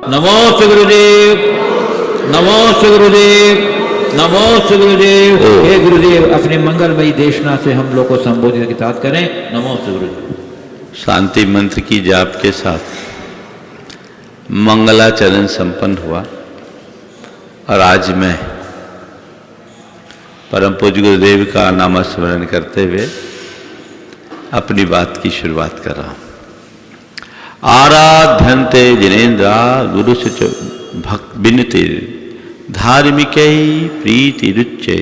नमो गुरुदेव, नमो गुरुदेव, नमो गुरुदेव। हे गुरुदेव, अपने मंगलमयी देशना से हम लोग को संबोधित की तात करें। नमो गुरुदेव। शांति मंत्र की जाप के साथ मंगलाचरण संपन्न हुआ और आज मैं परम पूज्य गुरुदेव का नाम स्मरण करते हुए अपनी बात की शुरुआत कर रहा हूं। आराध्यन्ते जिनेन्द्रा गुरु से भक्त विनते धार्मिक प्रीतिरुच्चे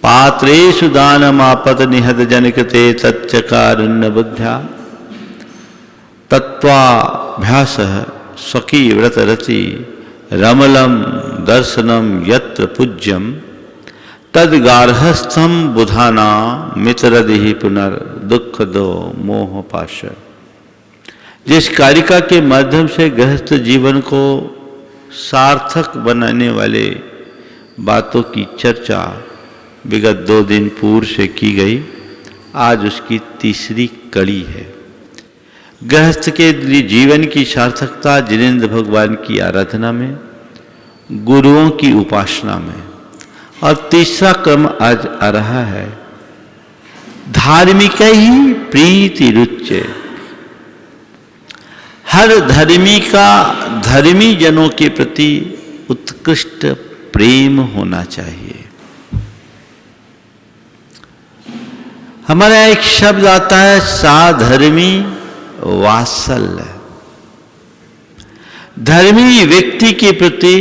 पात्रेषु दानमापत निहत जनकृते तच्चकारुण्य बुद्ध्या तत्वाभ्यास स्वकीय व्रत रति रमलम दर्शनम यत्र पूज्यम तद्गार्हस्थम बुधाना मित्रदिहि पुनर्दुख दो मोह पाश। जिस कारिका के माध्यम से गृहस्थ जीवन को सार्थक बनाने वाले बातों की चर्चा विगत 2 दिन पूर्व से की गई, आज उसकी तीसरी कड़ी है। गृहस्थ के जीवन की सार्थकता जिनेंद्र भगवान की आराधना में, गुरुओं की उपासना में, और तीसरा क्रम आज आ रहा है धार्मिक ही प्रीति रुच्य। हर धर्मी का धर्मी जनों के प्रति उत्कृष्ट प्रेम होना चाहिए। हमारा एक शब्द आता है साधर्मी वात्सल्य। धर्मी व्यक्ति के प्रति,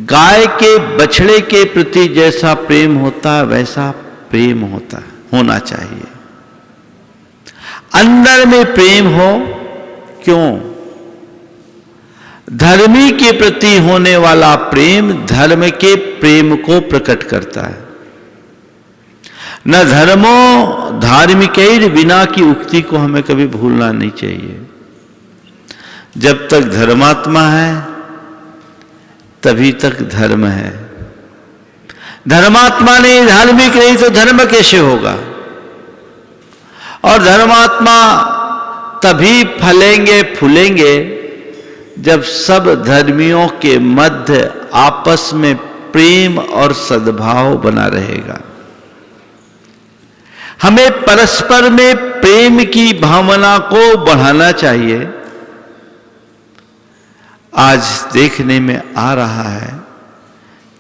गाय के बछड़े के प्रति जैसा प्रेम होता है वैसा प्रेम होना चाहिए। अंदर में प्रेम हो। क्यों? धर्मी के प्रति होने वाला प्रेम धर्म के प्रेम को प्रकट करता है। न धर्मो धार्मिकैर बिना की उक्ति को हमें कभी भूलना नहीं चाहिए। जब तक धर्मात्मा है तभी तक धर्म है। धर्मात्मा नहीं धार्मिक नहीं तो धर्म कैसे होगा? और धर्मात्मा तभी फलेंगे फूलेंगे जब सब धर्मियों के मध्य आपस में प्रेम और सद्भाव बना रहेगा। हमें परस्पर में प्रेम की भावना को बढ़ाना चाहिए। आज देखने में आ रहा है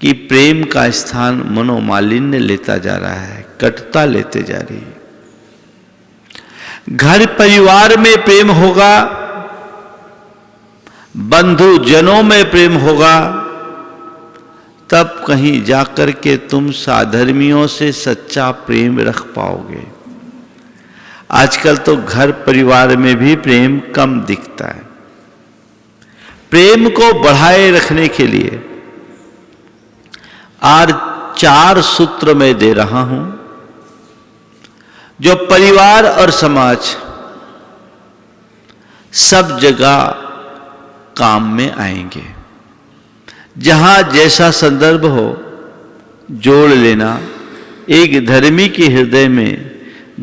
कि प्रेम का स्थान मनोमालिन्य लेता जा रहा है, कटुता लेते जा रही है। घर परिवार में प्रेम होगा, बंधु जनों में प्रेम होगा, तब कहीं जाकर के तुम साधर्मियों से सच्चा प्रेम रख पाओगे। आजकल तो घर परिवार में भी प्रेम कम दिखता है। प्रेम को बढ़ाए रखने के लिए आज 4 सूत्र में दे रहा हूं जो परिवार और समाज सब जगह काम में आएंगे। जहां जैसा संदर्भ हो जोड़ लेना। एक धर्मी के हृदय में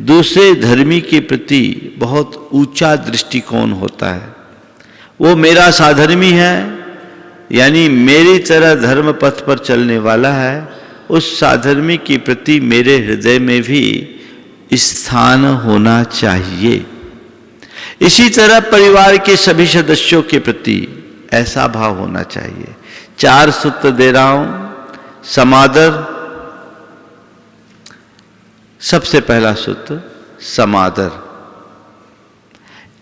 दूसरे धर्मी के प्रति बहुत ऊंचा दृष्टिकोण होता है। वो मेरा साधर्मी है, यानी मेरी तरह धर्म पथ पर चलने वाला है। उस साधर्मी के प्रति मेरे हृदय में भी स्थान होना चाहिए। इसी तरह परिवार के सभी सदस्यों के प्रति ऐसा भाव होना चाहिए। 4 सूत्र दे रहा हूं। समादर, सबसे पहला सूत्र समादर।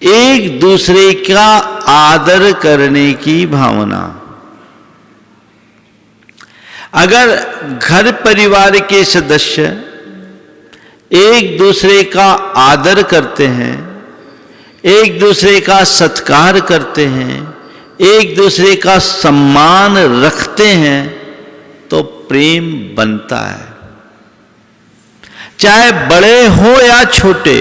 एक दूसरे का आदर करने की भावना। अगर घर परिवार के सदस्य एक दूसरे का आदर करते हैं, एक दूसरे का सत्कार करते हैं, एक दूसरे का सम्मान रखते हैं, तो प्रेम बनता है। चाहे बड़े हो या छोटे,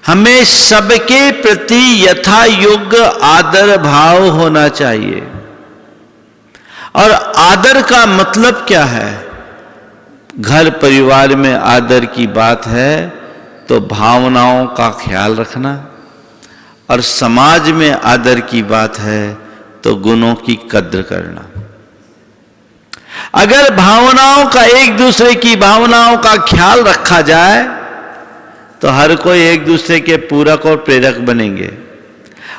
हमें सबके प्रति यथा योग्य आदर भाव होना चाहिए। और आदर का मतलब क्या है? घर परिवार में आदर की बात है तो भावनाओं का ख्याल रखना, और समाज में आदर की बात है तो गुणों की कद्र करना। अगर भावनाओं का, एक दूसरे की भावनाओं का ख्याल रखा जाए तो हर कोई एक दूसरे के पूरक और प्रेरक बनेंगे,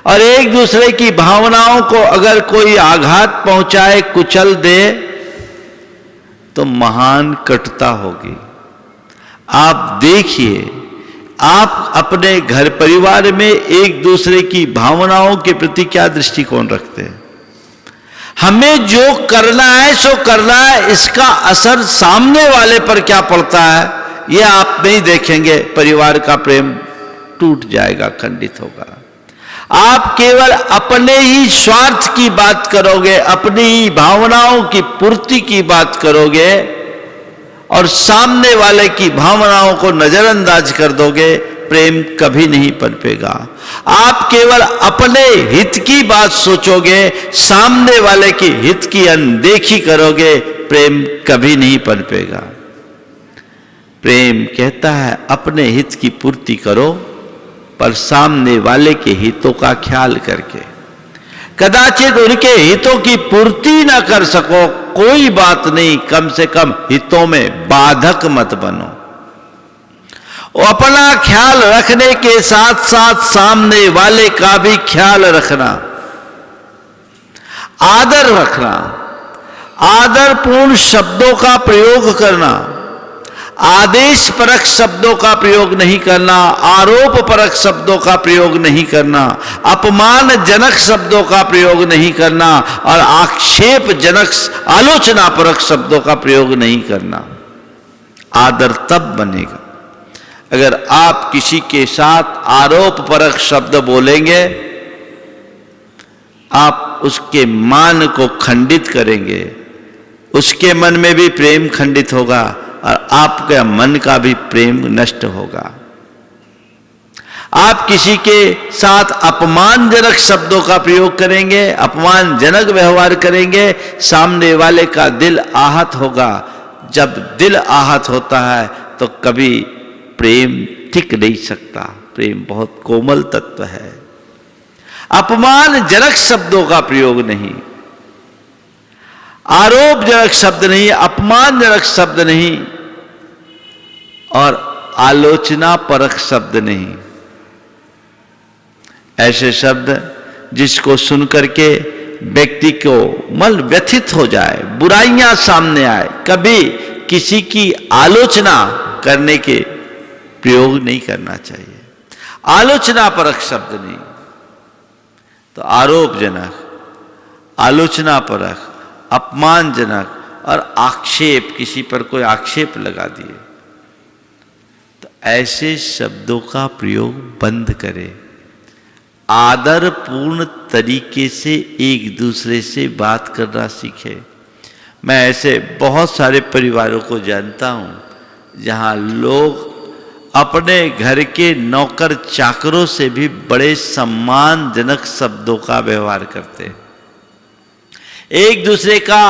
और एक दूसरे की भावनाओं को अगर कोई आघात पहुंचाए, कुचल दे, तो महान कटुता होगी। आप देखिए, आप अपने घर परिवार में एक दूसरे की भावनाओं के प्रति क्या दृष्टिकोण रखते हैं? हमें जो करना है सो करना है, इसका असर सामने वाले पर क्या पड़ता है यह आप नहीं देखेंगे। परिवार का प्रेम टूट जाएगा, खंडित होगा। आप केवल अपने ही स्वार्थ की बात करोगे, अपनी ही भावनाओं की पूर्ति की बात करोगे और सामने वाले की भावनाओं को नजरअंदाज कर दोगे, प्रेम कभी नहीं पनपेगा। आप केवल अपने हित की बात सोचोगे, सामने वाले की हित की अनदेखी करोगे, प्रेम कभी नहीं पनपेगा। प्रेम कहता है अपने हित की पूर्ति करो, पर सामने वाले के हितों का ख्याल करके। कदाचित उनके हितों की पूर्ति ना कर सको, कोई बात नहीं, कम से कम हितों में बाधक मत बनो। अपना ख्याल रखने के साथ साथ सामने वाले का भी ख्याल रखना, आदर रखना, आदरपूर्ण शब्दों का प्रयोग करना, आदेश परक शब्दों का प्रयोग नहीं करना, आरोप परक शब्दों का प्रयोग नहीं करना, अपमानजनक शब्दों का प्रयोग नहीं करना और आक्षेपजनक आलोचना परक शब्दों का प्रयोग नहीं करना। आदर तब बनेगा अगर आप किसी के साथ आरोप परक शब्द बोलेंगे, आप उसके मान को खंडित करेंगे, उसके मन में भी प्रेम खंडित होगा और आपके मन का भी प्रेम नष्ट होगा। आप किसी के साथ अपमानजनक शब्दों का प्रयोग करेंगे, अपमानजनक व्यवहार करेंगे, सामने वाले का दिल आहत होगा। जब दिल आहत होता है तो कभी प्रेम टिक नहीं सकता। प्रेम बहुत कोमल तत्व है। अपमानजनक शब्दों का प्रयोग नहीं, आरोपजनक शब्द नहीं, अपमानजनक शब्द नहीं और आलोचना परक शब्द नहीं। ऐसे शब्द जिसको सुनकर के व्यक्ति को मन व्यथित हो जाए, बुराइयां सामने आए, कभी किसी की आलोचना करने के प्रयोग नहीं करना चाहिए। आलोचना परक शब्द नहीं तो आरोपजनक, आलोचना परक, अपमानजनक और आक्षेप, किसी पर कोई आक्षेप लगा दिए तो ऐसे शब्दों का प्रयोग बंद करें। आदरपूर्ण तरीके से एक दूसरे से बात करना सीखे। मैं ऐसे बहुत सारे परिवारों को जानता हूं जहां लोग अपने घर के नौकर चाकरों से भी बड़े सम्मानजनक शब्दों का व्यवहार करते हैं। एक दूसरे का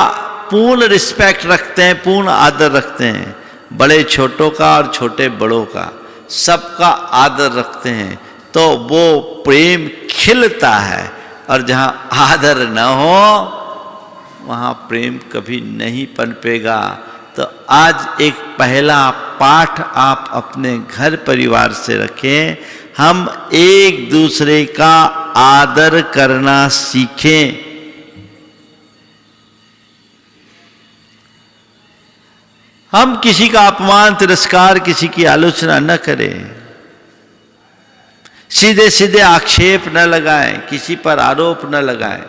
पूर्ण रिस्पेक्ट रखते हैं, पूर्ण आदर रखते हैं। बड़े छोटों का और छोटे बड़ों का सबका आदर रखते हैं तो वो प्रेम खिलता है। और जहां आदर न हो वहां प्रेम कभी नहीं पनपेगा। तो आज एक पहला पाठ आप अपने घर परिवार से रखें। हम एक दूसरे का आदर करना सीखें। हम किसी का अपमान, तिरस्कार, किसी की आलोचना न करें। सीधे सीधे आक्षेप न लगाएं, किसी पर आरोप न लगाएं,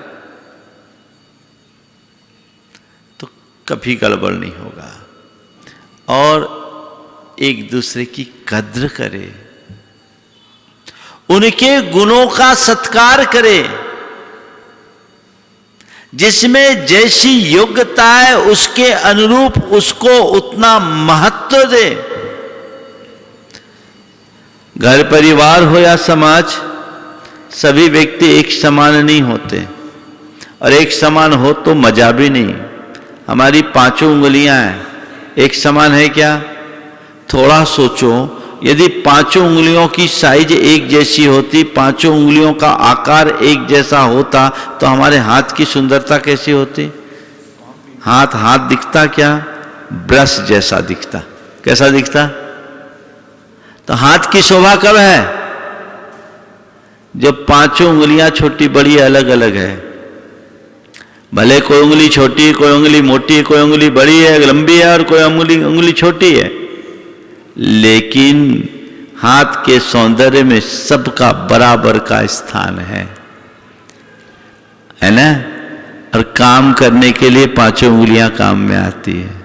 तो कभी गड़बड़ नहीं होगा। और एक दूसरे की कद्र करें, उनके गुणों का सत्कार करें। जिसमें जैसी योग्यता है उसके अनुरूप उसको उतना महत्व दे। घर परिवार हो या समाज, सभी व्यक्ति एक समान नहीं होते और एक समान हो तो मजा भी नहीं। हमारी 5 उंगलियां हैं, एक समान है क्या? थोड़ा सोचो, यदि पांचों उंगलियों की साइज एक जैसी होती, पांचों उंगलियों का आकार एक जैसा होता, तो हमारे हाथ की सुंदरता कैसी होती? हाथ दिखता क्या? ब्रश जैसा दिखता। कैसा दिखता? तो हाथ की शोभा कब है? जब पांचों उंगलियां छोटी बड़ी अलग अलग है। भले कोई उंगली छोटी है, कोई उंगली मोटी है, कोई उंगली बड़ी है, लंबी है, और कोई उंगली छोटी है, लेकिन हाथ के सौंदर्य में सबका बराबर का स्थान है ना? और काम करने के लिए पांचों उंगलियां काम में आती है।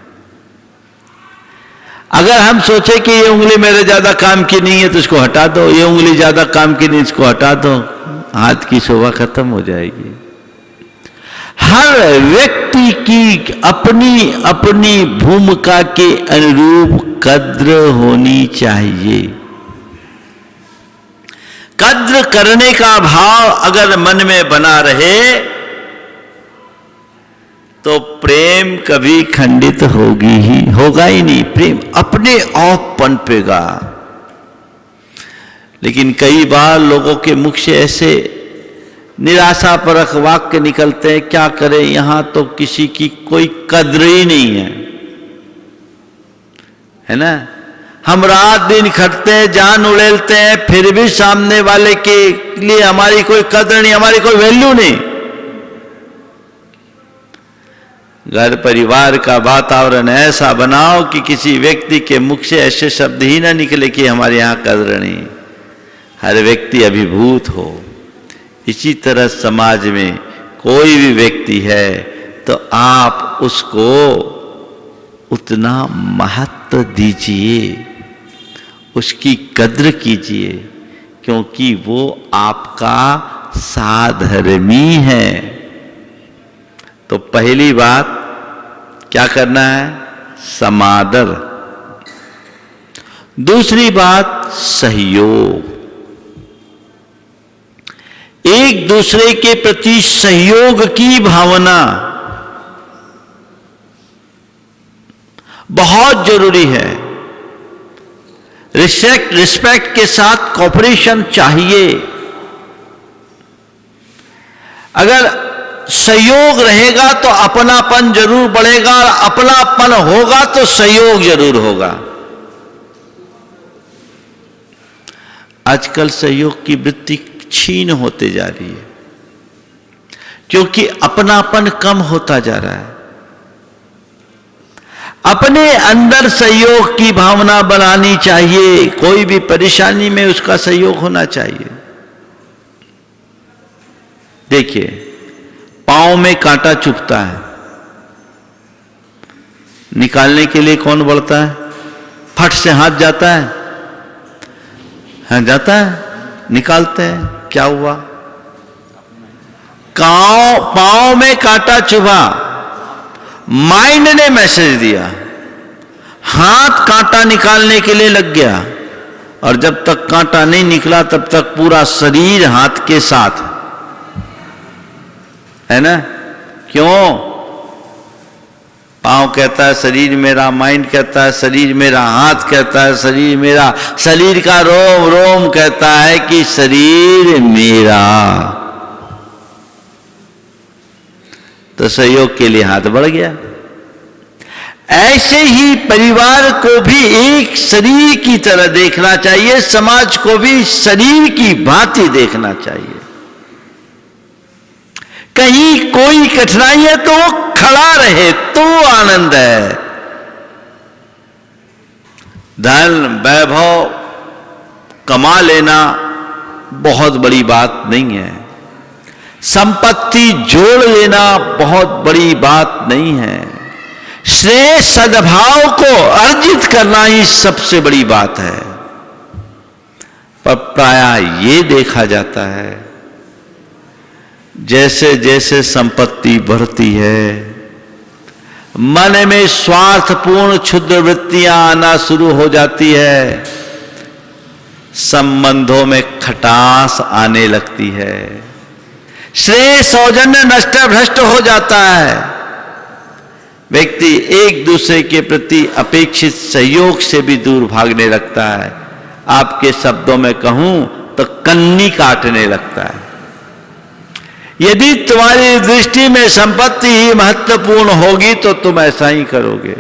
अगर हम सोचे कि ये उंगली मेरे ज्यादा काम की नहीं है तो इसको हटा दो, ये उंगली ज्यादा काम की नहीं, इसको हटा दो, हाथ की शोभा खत्म हो जाएगी। हर व्यक्ति की अपनी अपनी भूमिका के अनुरूप कद्र होनी चाहिए। कद्र करने का भाव अगर मन में बना रहे तो प्रेम कभी खंडित होगा ही नहीं। प्रेम अपने आप पनपेगा। लेकिन कई बार लोगों के मुख से ऐसे निराशापरक वाक्य निकलते हैं, क्या करें, यहां तो किसी की कोई कद्र ही नहीं है ना? हम रात दिन खटते हैं, जान उड़ेलते हैं, फिर भी सामने वाले के लिए हमारी कोई कद्र नहीं, हमारी कोई वैल्यू नहीं। घर परिवार का वातावरण ऐसा बनाओ कि किसी व्यक्ति के मुख से ऐसे शब्द ही ना निकले कि हमारे यहां कद्र नहीं। हर व्यक्ति अभिभूत हो। इसी तरह समाज में कोई भी व्यक्ति है तो आप उसको उतना महत्व दीजिए, उसकी कद्र कीजिए, क्योंकि वो आपका साधर्मी है। तो पहली बात क्या करना है? समादर। दूसरी बात सहयोग। एक दूसरे के प्रति सहयोग की भावना बहुत जरूरी है। रिस्पेक्ट के साथ कॉपरेशन चाहिए। अगर सहयोग रहेगा तो अपनापन जरूर बढ़ेगा, और अपनापन होगा तो सहयोग जरूर होगा। आजकल सहयोग की वृत्ति क्षीण होते जा रही है, क्योंकि अपनापन कम होता जा रहा है। अपने अंदर सहयोग की भावना बनानी चाहिए। कोई भी परेशानी में उसका सहयोग होना चाहिए। देखिए, पांव में कांटा चुभता है, निकालने के लिए कौन बढ़ता है? फट से हाथ जाता है, जाता है, निकालते हैं। क्या हुआ? पांव में कांटा चुभा, माइंड ने मैसेज दिया, हाथ कांटा निकालने के लिए लग गया, और जब तक कांटा नहीं निकला तब तक पूरा शरीर हाथ के साथ है ना? क्यों? पांव कहता है शरीर मेरा, माइंड कहता है शरीर मेरा, हाथ कहता है शरीर मेरा, शरीर का रोम रोम कहता है कि शरीर मेरा। तो सहयोग के लिए हाथ बढ़ गया। ऐसे ही परिवार को भी एक शरीर की तरह देखना चाहिए, समाज को भी शरीर की भांति देखना चाहिए। कहीं कोई कठिनाई है तो वो खड़ा रहे तो आनंद है। धन वैभव कमा लेना बहुत बड़ी बात नहीं है, संपत्ति जोड़ लेना बहुत बड़ी बात नहीं है। श्रेष्ठ सद्भाव को अर्जित करना ही सबसे बड़ी बात है। पर प्रायः ये देखा जाता है, जैसे जैसे संपत्ति बढ़ती है, मन में स्वार्थपूर्ण क्षुद्र वृत्तियां आना शुरू हो जाती है, संबंधों में खटास आने लगती है, श्रेय सौजन्य नष्ट भ्रष्ट हो जाता है। व्यक्ति एक दूसरे के प्रति अपेक्षित सहयोग से भी दूर भागने लगता है। आपके शब्दों में कहूं तो कन्नी काटने लगता है। यदि तुम्हारी दृष्टि में संपत्ति ही महत्वपूर्ण होगी तो तुम ऐसा ही करोगे,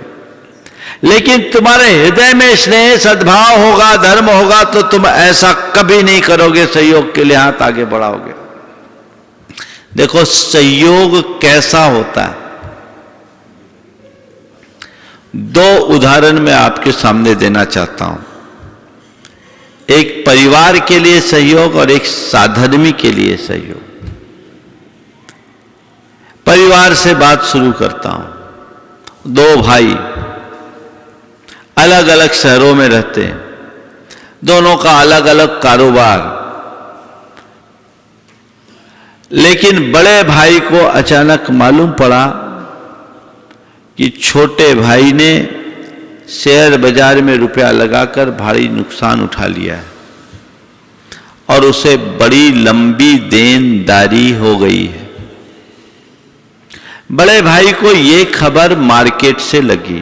लेकिन तुम्हारे हृदय में स्नेह सद्भाव होगा, धर्म होगा, तो तुम ऐसा कभी नहीं करोगे, सहयोग के लिए हाथ आगे बढ़ाओगे। देखो सहयोग कैसा होता है, दो उदाहरण मैं आपके सामने देना चाहता हूं। एक परिवार के लिए सहयोग और एक साधर्मी के लिए सहयोग। परिवार से बात शुरू करता हूं। दो भाई अलग अलग शहरों में रहते हैं, दोनों का अलग अलग कारोबार, लेकिन बड़े भाई को अचानक मालूम पड़ा कि छोटे भाई ने शेयर बाजार में रुपया लगाकर भारी नुकसान उठा लिया है और उसे बड़ी लंबी देनदारी हो गई है। बड़े भाई को यह खबर मार्केट से लगी।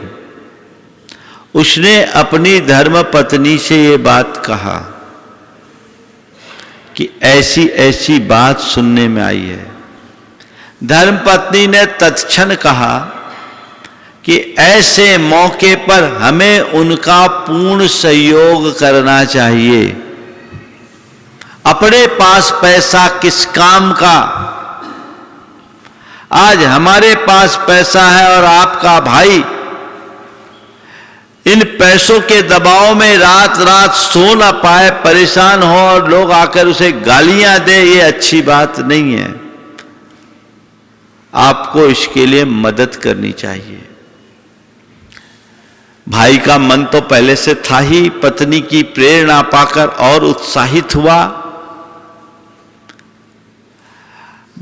उसने अपनी धर्म पत्नी से यह बात कहा कि ऐसी ऐसी बात सुनने में आई है। धर्म पत्नी ने तत्क्षण कहा कि ऐसे मौके पर हमें उनका पूर्ण सहयोग करना चाहिए। अपने पास पैसा किस काम का? आज हमारे पास पैसा है और आपका भाई इन पैसों के दबाव में रात रात सो ना पाए, परेशान हो और लोग आकर उसे गालियां दे, ये अच्छी बात नहीं है। आपको इसके लिए मदद करनी चाहिए। भाई का मन तो पहले से था ही, पत्नी की प्रेरणा पाकर और उत्साहित हुआ।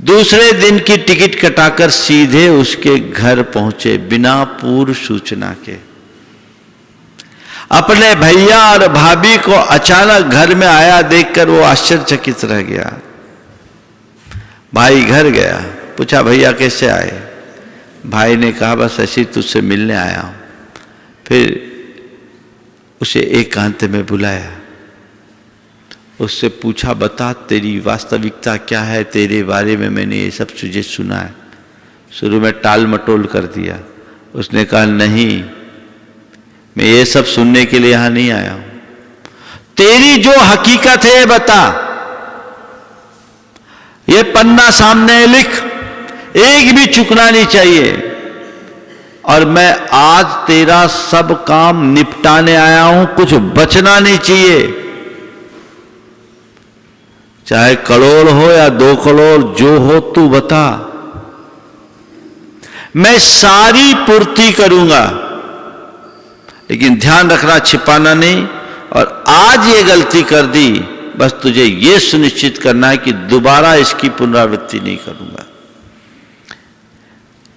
दूसरे दिन की टिकट कटाकर सीधे उसके घर पहुंचे बिना पूर्व सूचना के। अपने भैया और भाभी को अचानक घर में आया देखकर वो आश्चर्यचकित रह गया। भाई घर गया, पूछा भैया कैसे आए? भाई ने कहा बस ऐसे तुझसे मिलने आया हूं। फिर उसे एकांत में बुलाया, उससे पूछा बता तेरी वास्तविकता क्या है, तेरे बारे में मैंने ये सब तुझे सुना है। शुरू में टाल मटोल कर दिया। उसने कहा नहीं, मैं ये सब सुनने के लिए यहां नहीं आया हूं, तेरी जो हकीकत है बता। ये पन्ना सामने लिख, एक भी चुकना नहीं चाहिए, और मैं आज तेरा सब काम निपटाने आया हूं, कुछ बचना नहीं चाहिए। चाहे करोड़ हो या 2 करोड़, जो हो तू बता, मैं सारी पूर्ति करूंगा, लेकिन ध्यान रखना छिपाना नहीं। और आज ये गलती कर दी, बस तुझे ये सुनिश्चित करना है कि दोबारा इसकी पुनरावृत्ति नहीं करूंगा।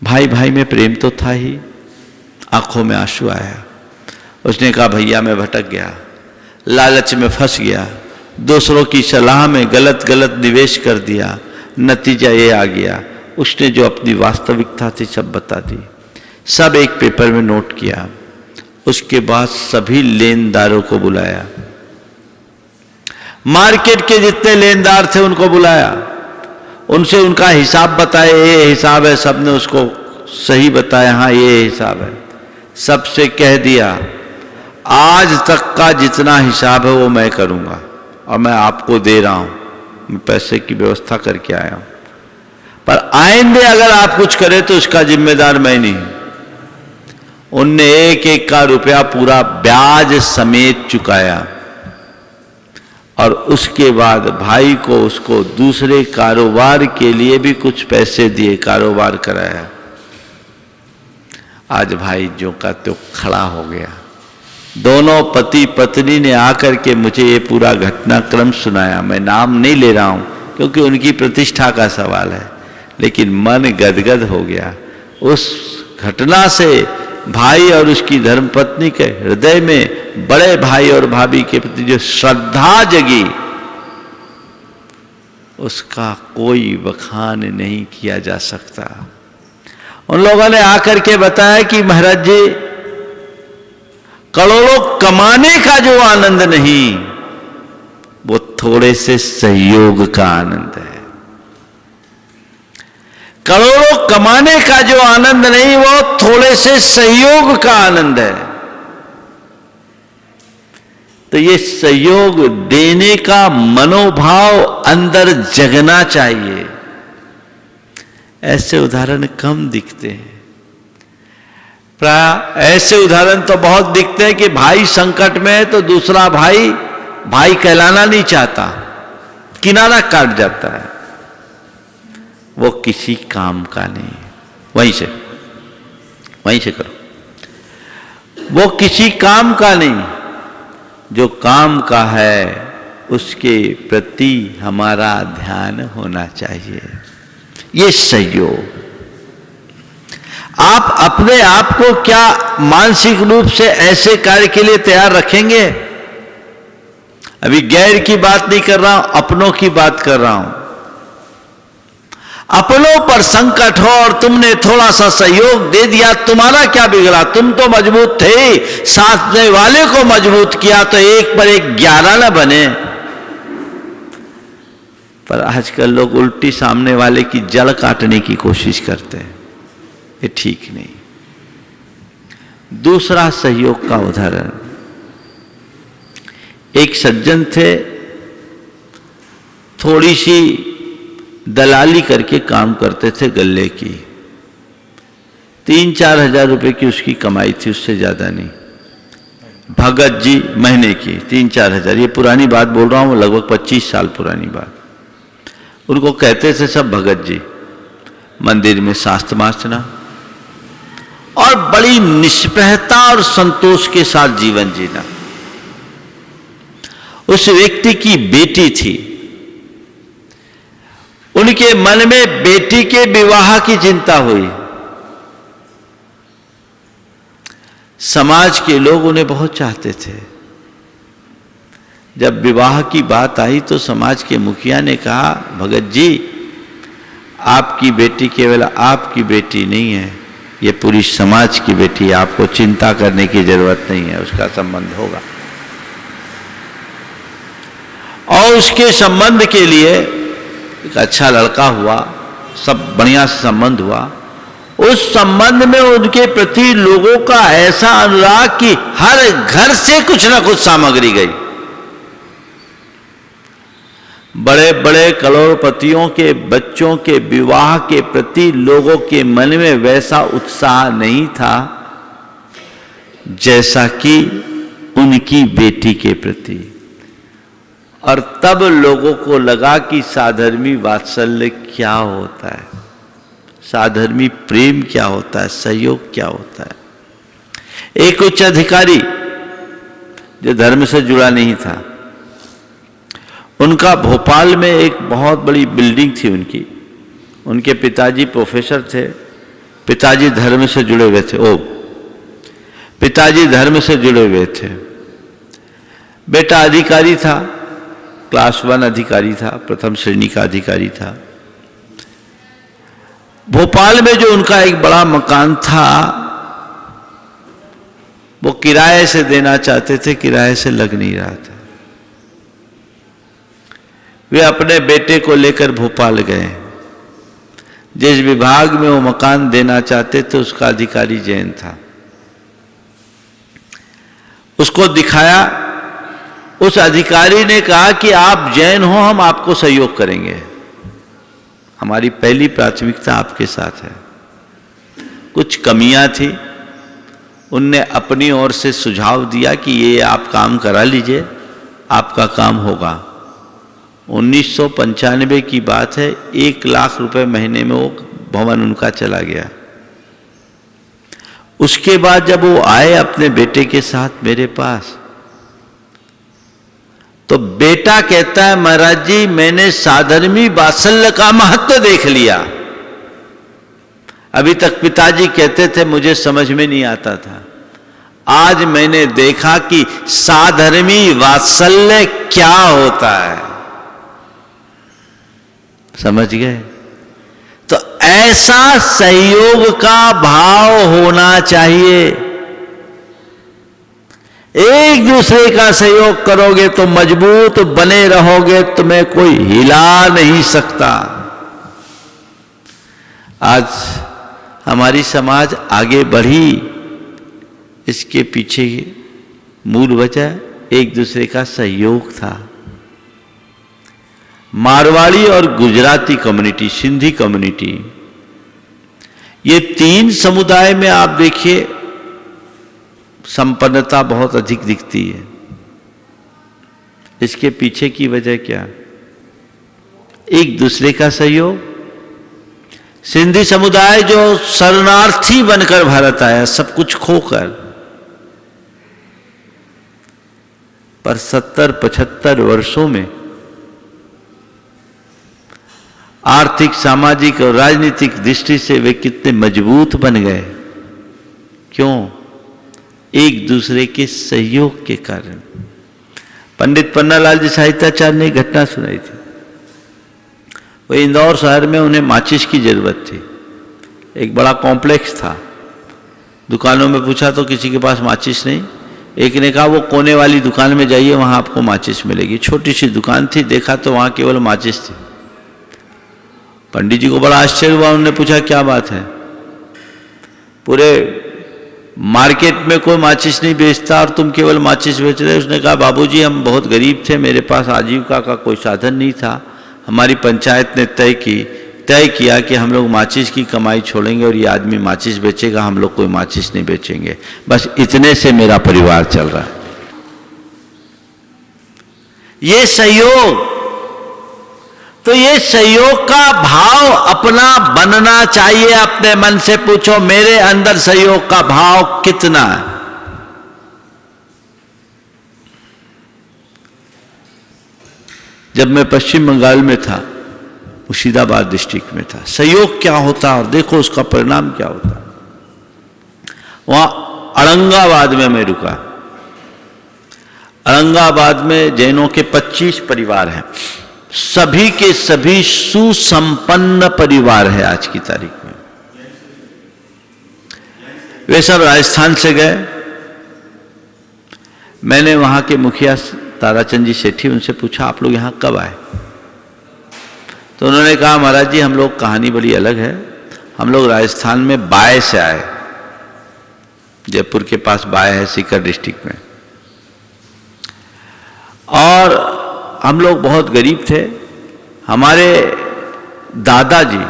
भाई भाई में प्रेम तो था ही, आंखों में आंसू आया। उसने कहा भैया मैं भटक गया, लालच में फंस गया, दूसरों की सलाह में गलत गलत निवेश कर दिया, नतीजा ये आ गया। उसने जो अपनी वास्तविकता थी सब बता दी, सब एक पेपर में नोट किया। उसके बाद सभी लेनदारों को बुलाया, मार्केट के जितने लेनदार थे उनको बुलाया, उनसे उनका हिसाब बताया, ये हिसाब है। सबने उसको सही बताया, हाँ ये हिसाब है। सबसे कह दिया आज तक का जितना हिसाब है वो मैं करूंगा और मैं आपको दे रहा हूं, मैं पैसे की व्यवस्था करके आया हूं, पर आइंदे अगर आप कुछ करें तो उसका जिम्मेदार मैं नहीं हूं। उनने एक एक का रुपया पूरा ब्याज समेत चुकाया और उसके बाद भाई को उसको दूसरे कारोबार के लिए भी कुछ पैसे दिए, कारोबार कराया। आज भाई जो का त्यों खड़ा हो गया। दोनों पति पत्नी ने आकर के मुझे ये पूरा घटनाक्रम सुनाया। मैं नाम नहीं ले रहा हूं क्योंकि उनकी प्रतिष्ठा का सवाल है, लेकिन मन गदगद हो गया। उस घटना से भाई और उसकी धर्मपत्नी के हृदय में बड़े भाई और भाभी के प्रति जो श्रद्धा जगी, उसका कोई बखान नहीं किया जा सकता। उन लोगों ने आकर के बताया कि महाराज जी, करोड़ों कमाने का जो आनंद नहीं, वो थोड़े से सहयोग का आनंद है। करोड़ों कमाने का जो आनंद नहीं, वो थोड़े से सहयोग का आनंद है। तो ये सहयोग देने का मनोभाव अंदर जगना चाहिए। ऐसे उदाहरण कम दिखते हैं। प्राय ऐसे उदाहरण तो बहुत दिखते हैं कि भाई संकट में है तो दूसरा भाई कहलाना नहीं चाहता, किनारा काट जाता है। वो किसी काम का नहीं। वहीं से करो। वो किसी काम का नहीं। जो काम का है उसके प्रति हमारा ध्यान होना चाहिए। ये सहयोग। आप अपने आप को क्या मानसिक रूप से ऐसे कार्य के लिए तैयार रखेंगे? अभी गैर की बात नहीं कर रहा हूं, अपनों की बात कर रहा हूं। अपनों पर संकट हो और तुमने थोड़ा सा सहयोग दे दिया, तुम्हारा क्या बिगड़ा? तुम तो मजबूत थे, साथने वाले को मजबूत किया तो 1 पर 1 11 ना बने। पर आजकल लोग उल्टी सामने वाले की जड़ काटने की कोशिश करते हैं। ये ठीक नहीं। दूसरा सहयोग का उदाहरण, एक सज्जन थे, थोड़ी सी दलाली करके काम करते थे गल्ले की। 3-4 हजार रुपए की उसकी कमाई थी, उससे ज्यादा नहीं। भगत जी महीने की 3-4 हजार। ये पुरानी बात बोल रहा हूं, लगभग 25 साल पुरानी बात। उनको कहते थे सब भगत जी। मंदिर में शास्त्र वाचना और बड़ी निष्प्रहता और संतोष के साथ जीवन जीना। उस व्यक्ति की बेटी थी। उनके मन में बेटी के विवाह की चिंता हुई। समाज के लोग उन्हें बहुत चाहते थे। जब विवाह की बात आई तो समाज के मुखिया ने कहा, भगत जी आपकी बेटी केवल आपकी बेटी नहीं है, ये पूरी समाज की बेटी है, आपको चिंता करने की जरूरत नहीं है, उसका संबंध होगा। और उसके संबंध के लिए एक अच्छा लड़का हुआ, सब बढ़िया से संबंध हुआ। उस संबंध में उनके प्रति लोगों का ऐसा अनुराग कि हर घर से कुछ ना कुछ सामग्री गई। बड़े बड़े करोड़पतियों के बच्चों के विवाह के प्रति लोगों के मन में वैसा उत्साह नहीं था जैसा कि उनकी बेटी के प्रति। और तब लोगों को लगा कि साधर्मी वात्सल्य क्या होता है, साधर्मी प्रेम क्या होता है, सहयोग क्या होता है। एक उच्च अधिकारी जो धर्म से जुड़ा नहीं था, उनका भोपाल में एक बहुत बड़ी बिल्डिंग थी उनकी। उनके पिताजी प्रोफेसर थे, पिताजी धर्म से जुड़े हुए थे। पिताजी धर्म से जुड़े हुए थे। बेटा अधिकारी था, क्लास 1 अधिकारी था, प्रथम श्रेणी का अधिकारी था। भोपाल में जो उनका एक बड़ा मकान था वो किराए से देना चाहते थे, किराए से लग नहीं रहा था। वे अपने बेटे को लेकर भोपाल गए। जिस विभाग में वो मकान देना चाहते थे उसका अधिकारी जैन था। उसको दिखाया। उस अधिकारी ने कहा कि आप जैन हो, हम आपको सहयोग करेंगे, हमारी पहली प्राथमिकता आपके साथ है। कुछ कमियां थी, उनने अपनी ओर से सुझाव दिया कि ये आप काम करा लीजिए, आपका काम होगा। 1995 की बात है। 1 लाख रुपए महीने में वो भवन उनका चला गया। उसके बाद जब वो आए अपने बेटे के साथ मेरे पास, तो बेटा कहता है, महाराज जी मैंने साधर्मी वात्सल्य का महत्व देख लिया। अभी तक पिताजी कहते थे मुझे समझ में नहीं आता था, आज मैंने देखा कि साधर्मी वात्सल्य क्या होता है। समझ गए? तो ऐसा सहयोग का भाव होना चाहिए। एक दूसरे का सहयोग करोगे तो मजबूत बने रहोगे, तुम्हें कोई हिला नहीं सकता। आज हमारी समाज आगे बढ़ी, इसके पीछे मूल वजह एक दूसरे का सहयोग था। मारवाड़ी और गुजराती कम्युनिटी, सिंधी कम्युनिटी, ये तीन समुदाय में आप देखिए संपन्नता बहुत अधिक दिखती है। इसके पीछे की वजह क्या? एक दूसरे का सहयोग। सिंधी समुदाय जो शरणार्थी बनकर भारत आया, सब कुछ खोकर, पर 70-75 वर्षों में आर्थिक, सामाजिक और राजनीतिक दृष्टि से वे कितने मजबूत बन गए। क्यों? एक दूसरे के सहयोग के कारण। पंडित पन्नालाल जी साहित्याचार्य ने घटना सुनाई थी। वो इंदौर शहर में उन्हें माचिस की जरूरत थी। एक बड़ा कॉम्प्लेक्स था, दुकानों में पूछा तो किसी के पास माचिस नहीं। एक ने कहा वो कोने वाली दुकान में जाइए, वहां आपको माचिस मिलेगी। छोटी सी दुकान थी, देखा तो वहां केवल माचिस थी। पंडित जी को बड़ा आश्चर्य हुआ। उन्होंने पूछा क्या बात है, पूरे मार्केट में कोई माचिस नहीं बेचता और तुम केवल माचिस बेच रहे। उसने कहा बाबूजी हम बहुत गरीब थे, मेरे पास आजीविका का कोई साधन नहीं था। हमारी पंचायत ने तय किया कि हम लोग माचिस की कमाई छोड़ेंगे और ये आदमी माचिस बेचेगा, हम लोग कोई माचिस नहीं बेचेंगे। बस इतने से मेरा परिवार चल रहा है। ये सहयोग, तो ये सहयोग का भाव अपना बनना चाहिए। अपने मन से पूछो मेरे अंदर सहयोग का भाव कितना है। जब मैं पश्चिम बंगाल में था, मुर्शिदाबाद डिस्ट्रिक्ट में था, सहयोग क्या होता और देखो उसका परिणाम क्या होता। वहां औरंगाबाद में मैं रुका। औरंगाबाद में जैनों के 25 परिवार हैं, सभी के सभी सुसंपन्न परिवार है आज की तारीख में। वे सब राजस्थान से गए। मैंने वहां के मुखिया ताराचंद जी सेठी, उनसे पूछा आप लोग यहां कब आए? तो उन्होंने कहा महाराज जी हम लोग कहानी बड़ी अलग है। हम लोग राजस्थान में बाय से आए, जयपुर के पास बाय है, सीकर डिस्ट्रिक्ट में। और हम लोग बहुत गरीब थे। हमारे दादाजी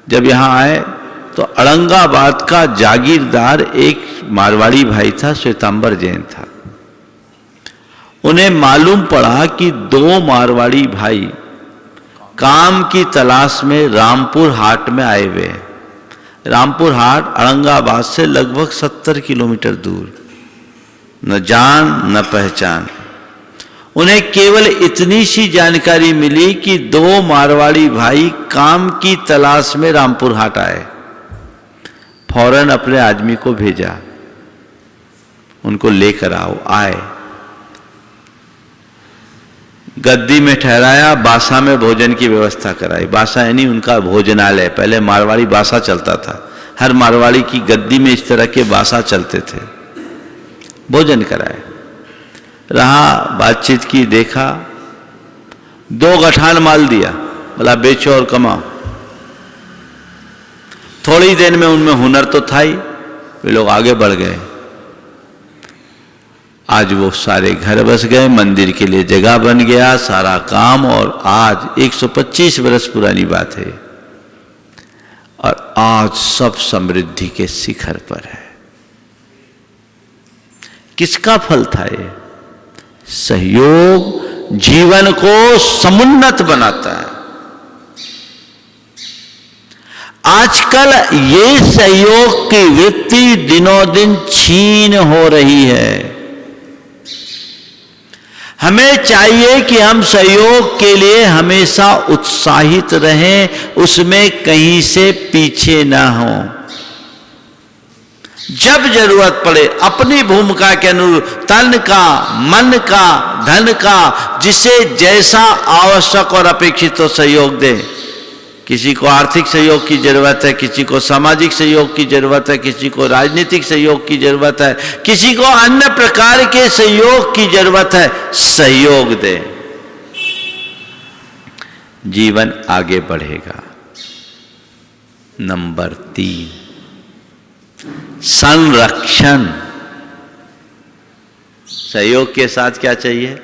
जब यहाँ आए तो औरंगाबाद का जागीरदार एक मारवाड़ी भाई था, श्वेतांबर जैन था। उन्हें मालूम पड़ा कि 2 मारवाड़ी भाई काम की तलाश में रामपुर हाट में आए हुए हैं। रामपुर हाट औरंगाबाद से लगभग 70 किलोमीटर दूर। न जान न पहचान। उन्हें केवल इतनी सी जानकारी मिली कि 2 मारवाड़ी भाई काम की तलाश में रामपुर हाट आए। फौरन अपने आदमी को भेजा, उनको लेकर आओ। आए, गद्दी में ठहराया, बासा में भोजन की व्यवस्था कराई। बासा यानी उनका भोजनालय। पहले मारवाड़ी बासा चलता था, हर मारवाड़ी की गद्दी में इस तरह के बासा चलते थे। भोजन कराए, रहा, बातचीत की, देखा। 2 गठान माल दिया, बोला बेचो और कमाओ। थोड़ी देर में उनमें हुनर तो था ही, वे लोग आगे बढ़ गए। आज वो सारे घर बस गए, मंदिर के लिए जगह बन गया, सारा काम। और आज 125 वर्ष पुरानी बात है, और आज सब समृद्धि के शिखर पर है। किसका फल था ये? सहयोग जीवन को समुन्नत बनाता है। आजकल ये सहयोग की वृत्ति दिनों दिन छीन हो रही है। हमें चाहिए कि हम सहयोग के लिए हमेशा उत्साहित रहें, उसमें कहीं से पीछे ना हो। जब जरूरत पड़े अपनी भूमिका के अनुरूप तन का, मन का, धन का, जिसे जैसा आवश्यक और अपेक्षित हो सहयोग दें। किसी को आर्थिक सहयोग की जरूरत है, किसी को सामाजिक सहयोग की जरूरत है, किसी को राजनीतिक सहयोग की जरूरत है, किसी को अन्य प्रकार के सहयोग की जरूरत है। सहयोग दे, जीवन आगे बढ़ेगा। नंबर 3, संरक्षण। सहयोग के साथ क्या चाहिए?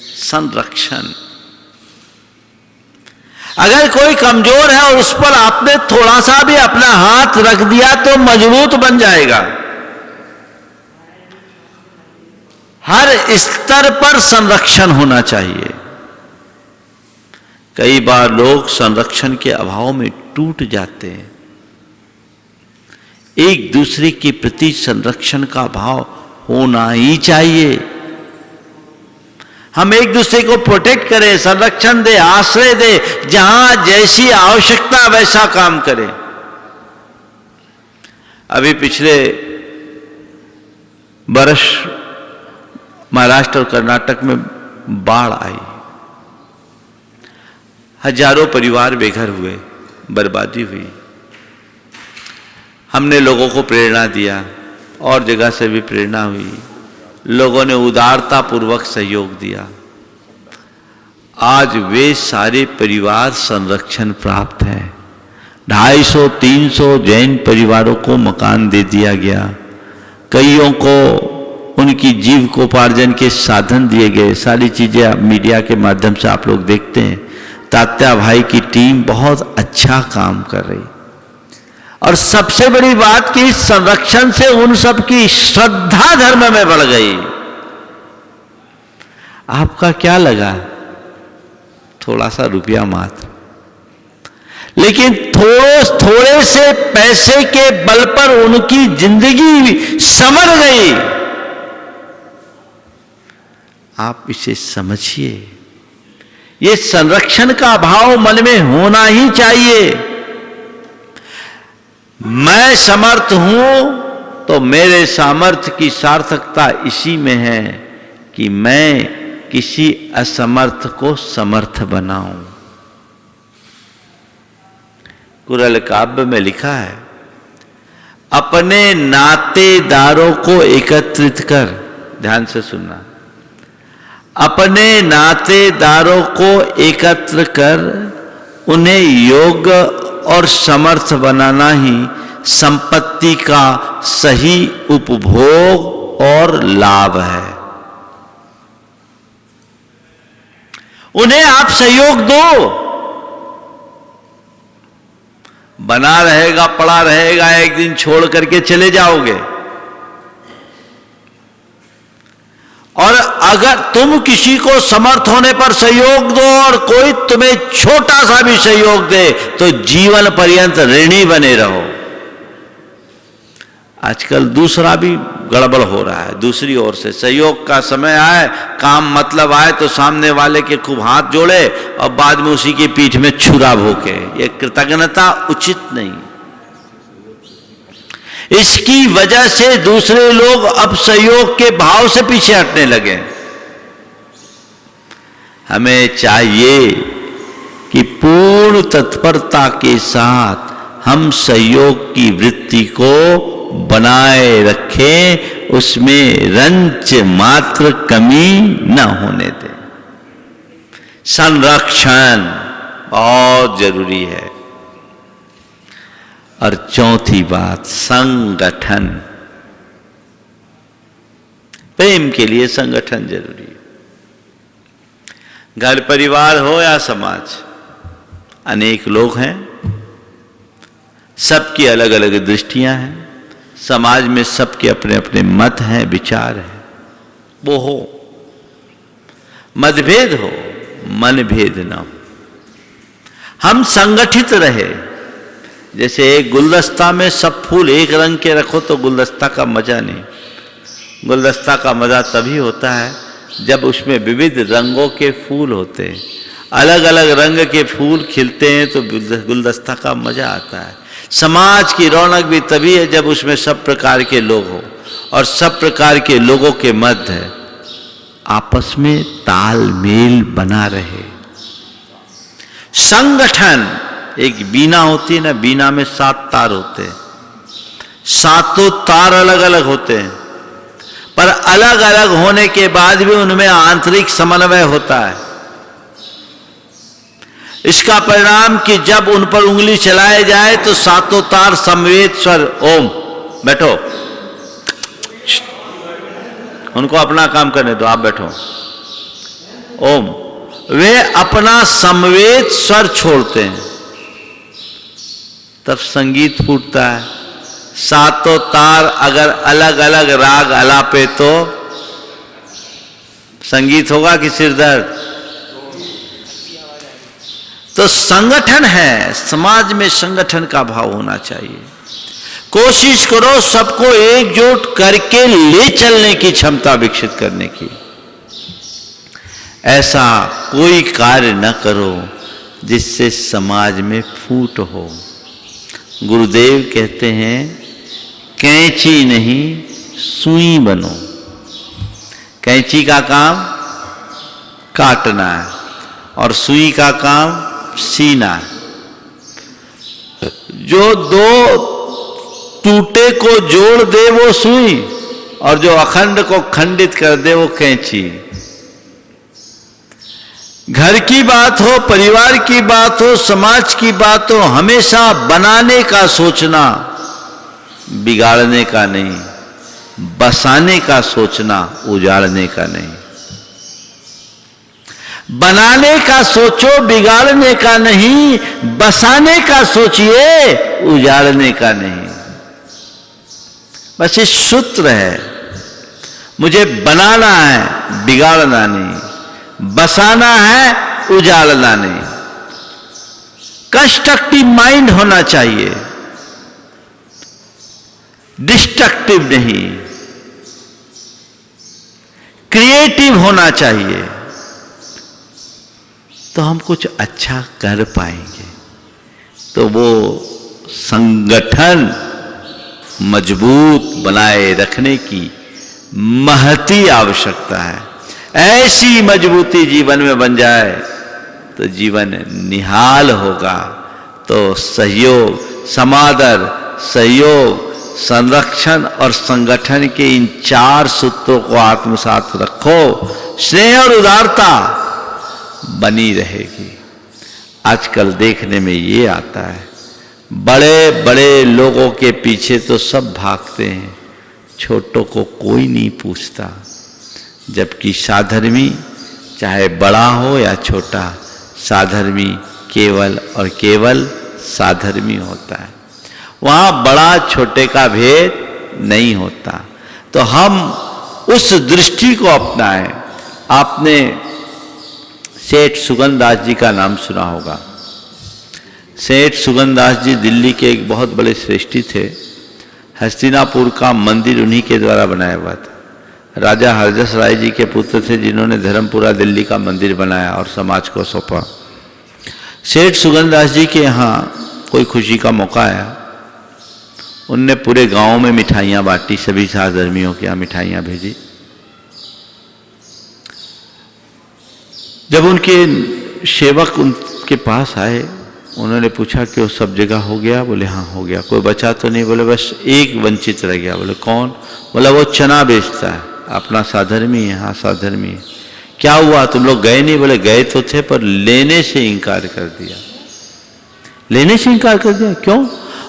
संरक्षण। अगर कोई कमजोर है और उस पर आपने थोड़ा सा भी अपना हाथ रख दिया तो मजबूत बन जाएगा। हर स्तर पर संरक्षण होना चाहिए। कई बार लोग संरक्षण के अभाव में टूट जाते हैं। एक दूसरे के प्रति संरक्षण का भाव होना ही चाहिए। हम एक दूसरे को प्रोटेक्ट करें, संरक्षण दे, आश्रय दे, जहां जैसी आवश्यकता वैसा काम करें। अभी पिछले वर्ष महाराष्ट्र और कर्नाटक में बाढ़ आई, हजारों परिवार बेघर हुए, बर्बादी हुई। हमने लोगों को प्रेरणा दिया और जगह से भी प्रेरणा हुई। लोगों ने उदारता पूर्वक सहयोग दिया। आज वे सारे परिवार संरक्षण प्राप्त हैं। 250-300 जैन परिवारों को मकान दे दिया गया। कईयों को उनकी जीविकोपार्जन के साधन दिए गए। सारी चीजें मीडिया के माध्यम से आप लोग देखते हैं। तात्या भाई की टीम बहुत अच्छा काम कर रही। और सबसे बड़ी बात कि इस संरक्षण से उन सब की श्रद्धा धर्म में बढ़ गई। आपका क्या लगा? थोड़ा सा रुपया मात्र, लेकिन थोड़े से पैसे के बल पर उनकी जिंदगी संवर गई। आप इसे समझिए। ये संरक्षण का भाव मन में होना ही चाहिए। मैं समर्थ हूं तो मेरे सामर्थ्य की सार्थकता इसी में है कि मैं किसी असमर्थ को समर्थ बनाऊं। कुरल काव्य में लिखा है, अपने नातेदारों को एकत्रित कर, ध्यान से सुनना, अपने नातेदारों को एकत्र कर उन्हें योग्य और समर्थ बनाना ही संपत्ति का सही उपभोग और लाभ है। उन्हें आप सहयोग दो। बना रहेगा, पड़ा रहेगा, एक दिन छोड़ करके चले जाओगे। और अगर तुम किसी को समर्थ होने पर सहयोग दो और कोई तुम्हें छोटा सा भी सहयोग दे तो जीवन पर्यंत ऋणी बने रहो। आजकल दूसरा भी गड़बड़ हो रहा है। दूसरी ओर से सहयोग का समय आए, काम मतलब आए तो सामने वाले के खूब हाथ जोड़े और बाद में उसी की पीठ में छुरा भोंके। ये कृतज्ञता उचित नहीं। इसकी वजह से दूसरे लोग अब सहयोग के भाव से पीछे हटने लगे। हमें चाहिए कि पूर्ण तत्परता के साथ हम सहयोग की वृत्ति को बनाए रखें, उसमें रंच मात्र कमी न होने दें। संरक्षण बहुत जरूरी है। और चौथी बात, संगठन। प्रेम के लिए संगठन जरूरी है। घर परिवार हो या समाज, अनेक लोग हैं, सबकी अलग अलग दृष्टियां हैं। समाज में सबके अपने अपने मत हैं, विचार हैं। वो हो, मतभेद हो, मनभेद ना हो। हम संगठित रहे। जैसे एक गुलदस्ता में सब फूल एक रंग के रखो तो गुलदस्ता का मजा नहीं। गुलदस्ता का मजा तभी होता है जब उसमें विविध रंगों के फूल होते हैं। अलग अलग रंग के फूल खिलते हैं तो गुलदस्ता का मजा आता है। समाज की रौनक भी तभी है जब उसमें सब प्रकार के लोग हो और सब प्रकार के लोगों के मध्य आपस में तालमेल बना रहे। संगठन एक बीना होती है ना, बीना में 7 तार होते हैं, 7 तार अलग अलग होते हैं, पर अलग अलग होने के बाद भी उनमें आंतरिक समन्वय होता है। इसका परिणाम कि जब उन पर उंगली चलाए जाए तो 7 तार समवेत स्वर ओम, बैठो, उनको अपना काम करने दो, आप बैठो, ओम, वे अपना समवेत स्वर छोड़ते हैं, तब संगीत फूटता है। 7 तार अगर अलग अलग राग अलापे तो संगीत होगा कि सिरदर्द? तो संगठन है, समाज में संगठन का भाव होना चाहिए। कोशिश करो सबको एकजुट करके ले चलने की क्षमता विकसित करने की। ऐसा कोई कार्य न करो जिससे समाज में फूट हो। गुरुदेव कहते हैं कैंची नहीं सुई बनो। कैंची का काम काटना है और सुई का काम सीना है। जो 2 टूटे को जोड़ दे वो सुई, और जो अखंड को खंडित कर दे वो कैंची। घर की बात हो, परिवार की बात हो, समाज की बात हो, हमेशा बनाने का सोचना, बिगाड़ने का नहीं। बसाने का सोचना, उजाड़ने का नहीं। बनाने का सोचो, बिगाड़ने का नहीं। बसाने का सोचिए, उजाड़ने का नहीं। बस ये सूत्र है, मुझे बनाना है, बिगाड़ना नहीं। बसाना है, उजाड़ना नहीं। कंस्ट्रक्टिव माइंड होना चाहिए, डिस्ट्रक्टिव नहीं। क्रिएटिव होना चाहिए, तो हम कुछ अच्छा कर पाएंगे। तो वो संगठन मजबूत बनाए रखने की महती आवश्यकता है। ऐसी मजबूती जीवन में बन जाए तो जीवन निहाल होगा। तो सहयोग, समादर, सहयोग, संरक्षण और संगठन के इन 4 सूत्रों को आत्मसात रखो। स्नेह और उदारता बनी रहेगी। आजकल देखने में ये आता है, बड़े बड़े लोगों के पीछे तो सब भागते हैं, छोटों को कोई नहीं पूछता। जबकि साधर्मी चाहे बड़ा हो या छोटा, साधर्मी केवल और केवल साधर्मी होता है। वहाँ बड़ा छोटे का भेद नहीं होता। तो हम उस दृष्टि को अपनाएं। आपने सेठ सुगंधास जी का नाम सुना होगा। सेठ सुगंधास जी दिल्ली के एक बहुत बड़े श्रेष्ठी थे। हस्तिनापुर का मंदिर उन्हीं के द्वारा बनाया हुआ था। राजा हरजस राय जी के पुत्र थे जिन्होंने धर्मपुरा दिल्ली का मंदिर बनाया और समाज को सौंपा। सेठ सुगंधास जी के यहाँ कोई खुशी का मौका आया, उनने पूरे गांव में मिठाइयाँ बांटी, सभी साधर्मियों के यहाँ मिठाइयाँ भेजी। जब उनके सेवक उनके पास आए, उन्होंने पूछा कि वो सब जगह हो गया? बोले हाँ हो गया। कोई बचा तो नहीं? बोले बस एक वंचित रह गया। बोले कौन? बोला वो चना बेचता है, अपना साधर्मी है। हाँ साधर्मी है। क्या हुआ, तुम लोग गए नहीं? बोले गए तो थे पर लेने से इनकार कर दिया। लेने से इनकार कर दिया? क्यों?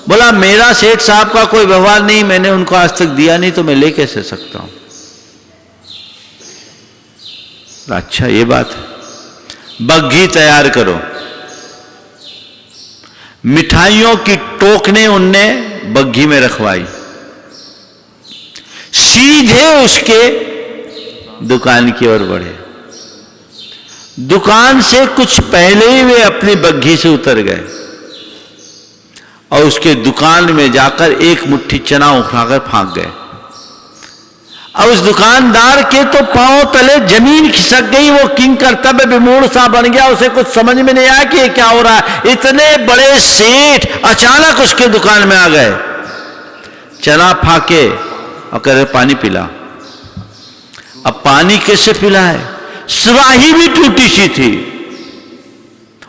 बोला मेरा सेठ साहब का कोई व्यवहार नहीं, मैंने उनको आज तक दिया नहीं, तो मैं ले कैसे सकता हूं? अच्छा ये बात है। बग्घी तैयार करो। मिठाइयों की टोकने उनने बग्घी में रखवाई, सीधे उसके दुकान की ओर बढ़े। दुकान से कुछ पहले ही वे अपनी बग्घी से उतर गए और उसके दुकान में जाकर एक मुट्ठी चना उठाकर फांक गए। अब उस दुकानदार के तो पांव तले जमीन खिसक गई। वो किंग कर्तव्य विमूढ़ सा बन गया। उसे कुछ समझ में नहीं आया कि ये क्या हो रहा है। इतने बड़े सेठ अचानक उसके दुकान में आ गए, चना फाके और कह रहे पानी पिला। अब पानी कैसे पिलाए? सुराही भी टूटी सी थी,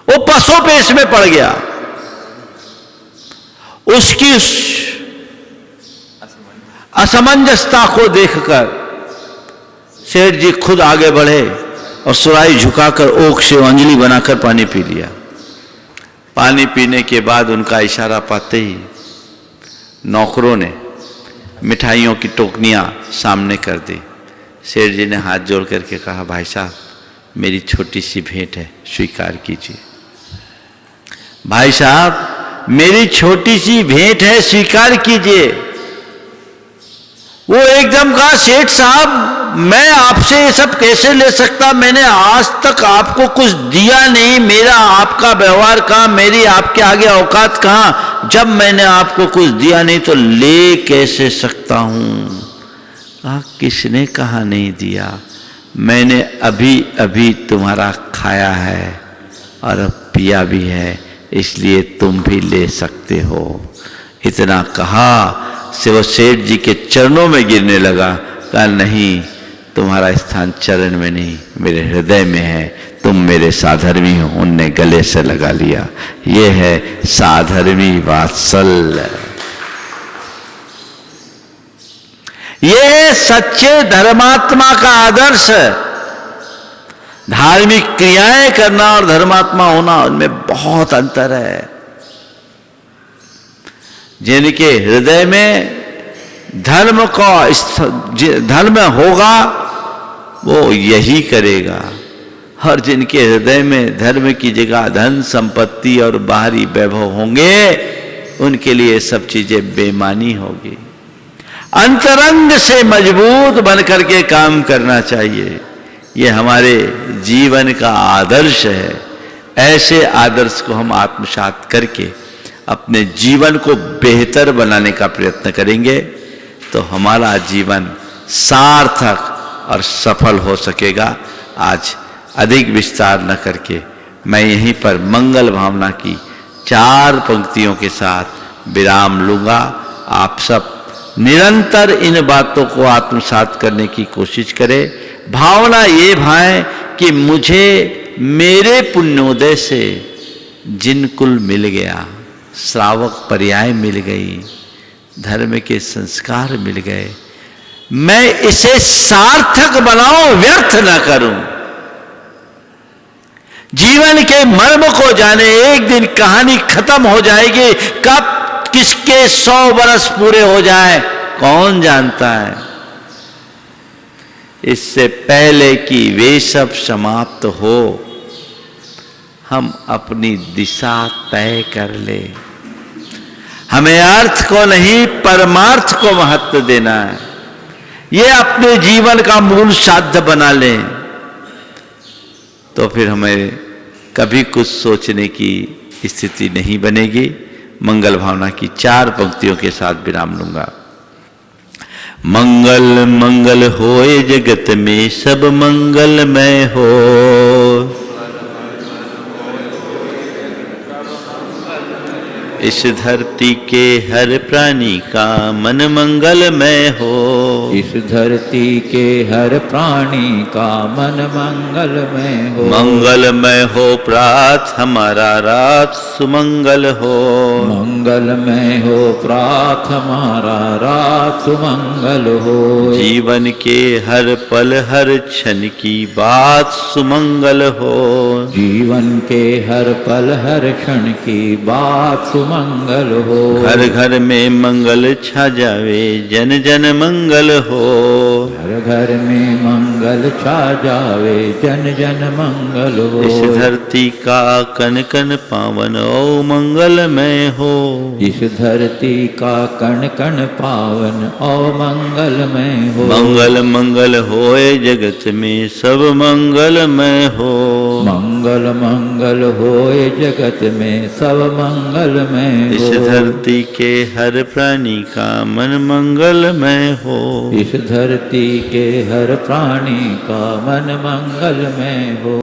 वो पसों पेश में पड़ गया। उसकी उस असमंजसता को देखकर सेठ जी खुद आगे बढ़े और सुराही झुकाकर ओक से अंजलि बनाकर पानी पी लिया। पानी पीने के बाद उनका इशारा पाते ही नौकरों ने मिठाइयों की टोकनियां सामने कर दी। सेठ जी ने हाथ जोड़ करके कहा, भाई साहब मेरी छोटी सी भेंट है, स्वीकार कीजिए। भाई साहब मेरी छोटी सी भेंट है, स्वीकार कीजिए। वो एकदम कहा, सेठ साहब मैं आपसे ये सब कैसे ले सकता, मैंने आज तक आपको कुछ दिया नहीं, मेरा आपका व्यवहार कहाँ, मेरी आपके आगे औकात कहाँ, जब मैंने आपको कुछ दिया नहीं तो ले कैसे सकता हूं। कहा, किसने कहा नहीं दिया, मैंने अभी अभी तुम्हारा खाया है और अब पिया भी है, इसलिए तुम भी ले सकते हो। इतना कहा से वो सेठ जी के चरणों में गिरने लगा। कहा, नहीं, तुम्हारा स्थान चरण में नहीं, मेरे हृदय में है, तुम मेरे साधर्मी हो। उनने गले से लगा लिया। ये है साधर्मी वात्सल्य, ये है सच्चे धर्मात्मा का आदर्श। धार्मिक क्रियाएं करना और धर्मात्मा होना, उनमें बहुत अंतर है। जिनके हृदय में धर्म होगा वो यही करेगा, और जिनके हृदय में धर्म की जगह धन संपत्ति और बाहरी वैभव होंगे, उनके लिए सब चीजें बेमानी होगी। अंतरंग से मजबूत बनकर के काम करना चाहिए, ये हमारे जीवन का आदर्श है। ऐसे आदर्श को हम आत्मसात करके अपने जीवन को बेहतर बनाने का प्रयत्न करेंगे तो हमारा जीवन सार्थक और सफल हो सकेगा। आज अधिक विस्तार न करके मैं यहीं पर मंगल भावना की 4 पंक्तियों के साथ विराम लूंगा। आप सब निरंतर इन बातों को आत्मसात करने की कोशिश करें। भावना ये भाए कि मुझे मेरे पुण्योदय से जिनकुल मिल गया, श्रावक पर्याय मिल गई, धर्म के संस्कार मिल गए, मैं इसे सार्थक बनाऊं, व्यर्थ ना करूं। जीवन के मर्म को जाने, एक दिन कहानी खत्म हो जाएगी, कब किसके 100 बरस पूरे हो जाए कौन जानता है। इससे पहले कि वे सब समाप्त हो, हम अपनी दिशा तय कर ले। हमें अर्थ को नहीं परमार्थ को महत्व देना है, ये अपने जीवन का मूल साध्य बना लें, तो फिर हमें कभी कुछ सोचने की स्थिति नहीं बनेगी। मंगल भावना की 4 पंक्तियों के साथ विराम लूंगा। मंगल मंगल होए जगत में सब मंगलमय हो, इस धरती के हर प्राणी का मन मंगलमय हो, इस धरती के हर प्राणी का मन मंगलमय हो। मंगलमय हो प्रात हमारा रात सुमंगल हो, मंगलमय हो प्रात हमारा रात सुमंगल हो। जीवन के हर पल हर क्षण की बात सुमंगल हो, जीवन के हर पल हर क्षण की बात मंगल हो। घर घर में मंगल छा जावे, जन जन मंगल हो, घर घर में मंगल छा जावे, जन जन मंगल हो। इस धरती का कण कण पावन ओ मंगलमय हो, इस धरती का कण कण पावन ओ मंगलमय हो। मंगल मंगल होए जगत में सब मंगलमय हो, मंगल मंगल होए जगत में सब मंगलमय हो। इस धरती के हर प्राणी का मन मंगलमय हो, इस धरती के हर प्राणी का मन मंगलमय हो।